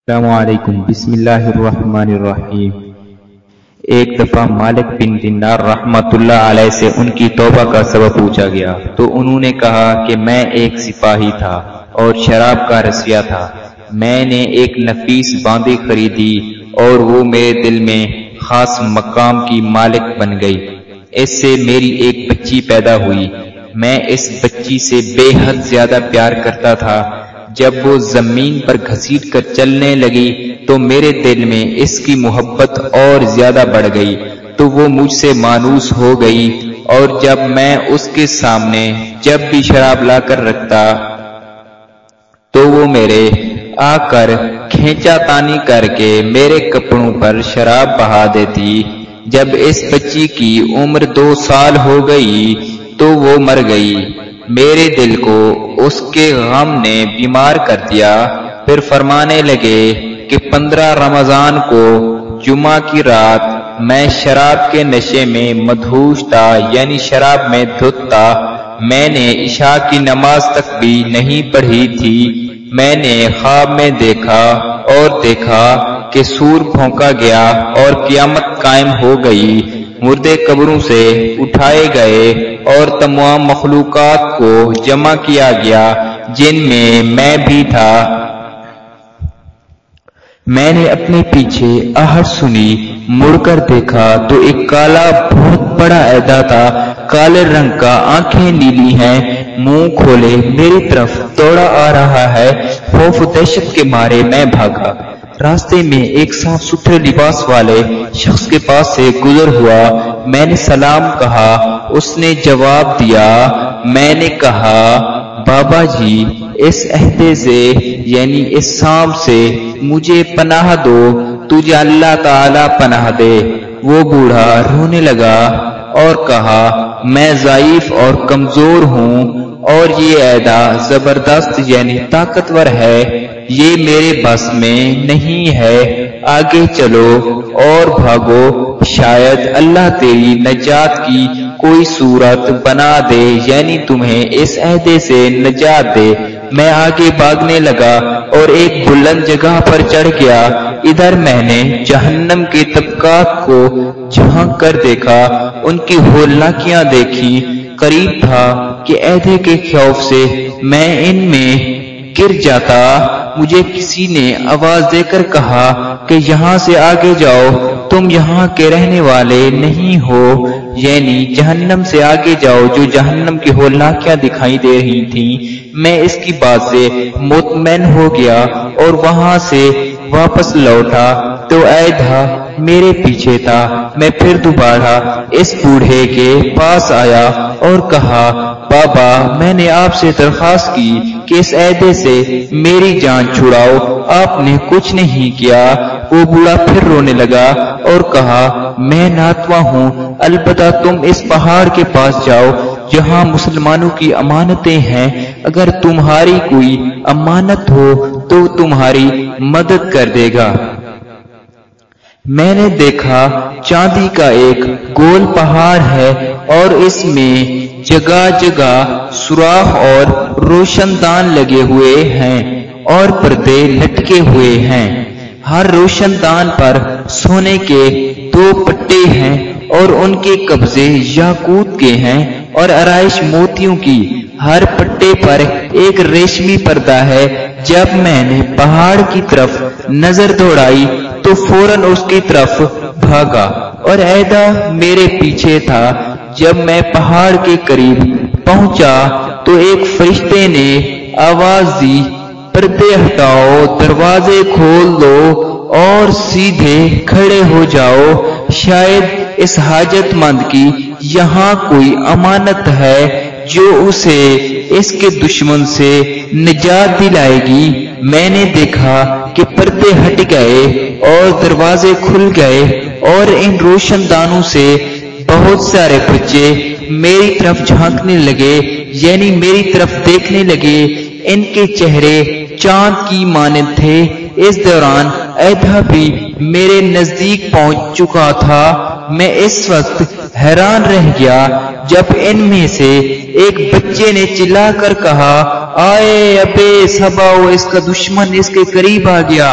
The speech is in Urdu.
السلام علیکم۔ بسم اللہ الرحمن الرحیم۔ ایک دفعہ مالک بن دینار رحمت اللہ علیہ سے ان کی توبہ کا سبب پوچھا گیا تو انہوں نے کہا کہ میں ایک سپاہی تھا اور شراب کا رسیا تھا۔ میں نے ایک نفیس باندی خریدی اور وہ میرے دل میں خاص مقام کی مالک بن گئی۔ اس سے میری ایک بچی پیدا ہوئی۔ میں اس بچی سے بے حد زیادہ پیار کرتا تھا۔ جب وہ زمین پر گھسیٹ کر چلنے لگی تو میرے دل میں اس کی محبت اور زیادہ بڑھ گئی تو وہ مجھ سے مانوس ہو گئی، اور جب میں اس کے سامنے جب بھی شراب لا کر رکھتا تو وہ میرے آ کر کھینچا تانی کر کے میرے کپڑوں پر شراب بہا دیتی۔ جب اس بچی کی عمر 2 سال ہو گئی تو وہ مر گئی۔ میرے دل کو اس کے غم نے بیمار کر دیا۔ پھر فرمانے لگے کہ 15 رمضان کو جمعہ کی رات میں شراب کے نشے میں مدہوش تھا، یعنی شراب میں دھت تھا۔ میں نے عشاء کی نماز تک بھی نہیں پڑھی تھی۔ میں نے خواب میں دیکھا کہ سور پھونکا گیا اور قیامت قائم ہو گئی، مردے قبروں سے اٹھائے گئے اور تمام مخلوقات کو جمع کیا گیا جن میں میں بھی تھا۔ میں نے اپنے پیچھے آہٹ سنی، مڑ کر دیکھا تو ایک کالا بہت بڑا عہدہ تھا، کالے رنگ کا، آنکھیں نیلی ہیں، منہ کھولے میری طرف دوڑا آ رہا ہے۔ خوف و دہشت کے مارے میں بھاگا۔ راستے میں ایک صاف ستھرے لباس والے شخص کے پاس سے گزر ہوا۔ میں نے سلام کہا، اس نے جواب دیا۔ میں نے کہا، بابا جی اس عہدے سے یعنی اس سانپ سے مجھے پناہ دو، تجھے اللہ تعالی پناہ دے۔ وہ بوڑھا رونے لگا اور کہا، میں ضعیف اور کمزور ہوں اور یہ عہدہ زبردست یعنی طاقتور ہے، یہ میرے بس میں نہیں ہے، آگے چلو اور بھاگو، شاید اللہ تیری نجات کی کوئی صورت بنا دے، یعنی تمہیں اس عہدے سے نجات دے۔ میں آگے بھاگنے لگا اور ایک بلند جگہ پر چڑھ گیا۔ ادھر میں نے جہنم کے طبقات کو جھانک کر دیکھا، ان کی ہولناکیاں دیکھی۔ قریب تھا کہ عہدے کے خوف سے میں ان میں گر جاتا۔ مجھے کسی نے آواز دے کر کہا کہ یہاں سے آگے جاؤ، تم یہاں کے رہنے والے نہیں ہو، یعنی جہنم سے آگے جاؤ جو جہنم کی ہولناکیاں دکھائی دے رہی تھیں۔ میں اس کی بات سے مطمئن ہو گیا اور وہاں سے واپس لوٹا تو عہدہ میرے پیچھے تھا۔ میں پھر دوبارہ اس بوڑھے کے پاس آیا اور کہا، بابا میں نے آپ سے درخواست کی کہ اس عہدے سے میری جان چھڑاؤ، آپ نے کچھ نہیں کیا۔ وہ بوڑھا پھر رونے لگا اور کہا، میں ناتواں ہوں، البتہ تم اس پہاڑ کے پاس جاؤ جہاں مسلمانوں کی امانتیں ہیں، اگر تمہاری کوئی امانت ہو تو تمہاری مدد کر دے گا۔ میں نے دیکھا چاندی کا ایک گول پہاڑ ہے اور اس میں جگہ جگہ سوراخ اور روشن دان لگے ہوئے ہیں اور پردے لٹکے ہوئے ہیں۔ ہر روشن دان پر سونے کے 2 پٹے ہیں اور ان کے قبضے یاقوت کے ہیں اور آرائش موتیوں کی۔ ہر پٹے پر ایک ریشمی پردہ ہے۔ جب میں نے پہاڑ کی طرف نظر دوڑائی تو فوراً اس کی طرف بھاگا اور عہدہ میرے پیچھے تھا۔ جب میں پہاڑ کے قریب پہنچا تو ایک فرشتے نے آواز دی، پردے ہٹاؤ، دروازے کھول دو اور سیدھے کھڑے ہو جاؤ، شاید اس حاجت مند کی یہاں کوئی امانت ہے جو اسے اس کے دشمن سے نجات دلائے گی۔ میں نے دیکھا کہ پردے ہٹ گئے اور دروازے کھل گئے اور ان روشن دانوں سے بہت سارے بچے میری طرف جھانکنے لگے، یعنی میری طرف دیکھنے لگے۔ ان کے چہرے چاند کی مانند تھے۔ اس دوران عہدہ بھی میرے نزدیک پہنچ چکا تھا۔ میں اس وقت حیران رہ گیا جب ان میں سے ایک بچے نے چلا کر کہا، آئے ابے سباؤ، اس کا دشمن اس کے قریب آ گیا۔